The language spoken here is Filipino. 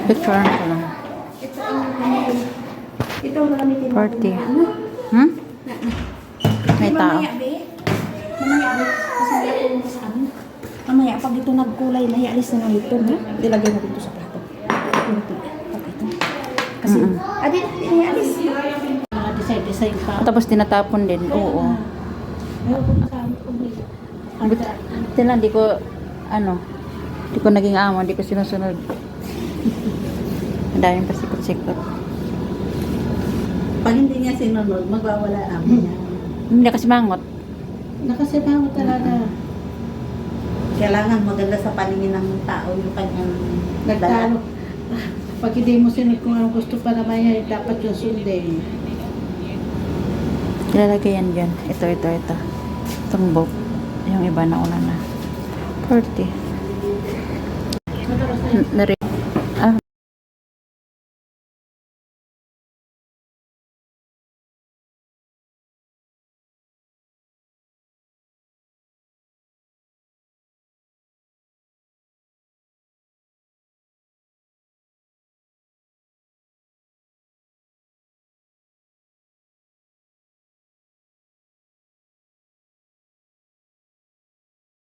Picturean ko lang. Ito ang ito ang gamitin 40. Ano? Hmm? May tao. Mamaya, be. Mamaya, be. Kasi ako mo sa amin. Mamaya, pag ito nagkulay na, ialis na lang ito, ha? Dilagay mo dito sa plato. Ito. Kasi, adin, ialis. Mga design pa. Tapos tinatapon din. Oo. Ayoko na sa amin. Buti lang, di ko naging amo, di ko sinusunod. Ang daming pasikot-sikot. Pag hindi niya sinunod, magwawala namin niya. Hindi kasi mangot. Nakasibaw talaga. Kailangan maganda sa paningin ng tao yung kanyang nagtalo. Pag hindi mo sinunod kung anong gusto para maya, dapat yung sundin. Ilalagay yan dyan. Ito. Itong book. Yung iba na una na. 40.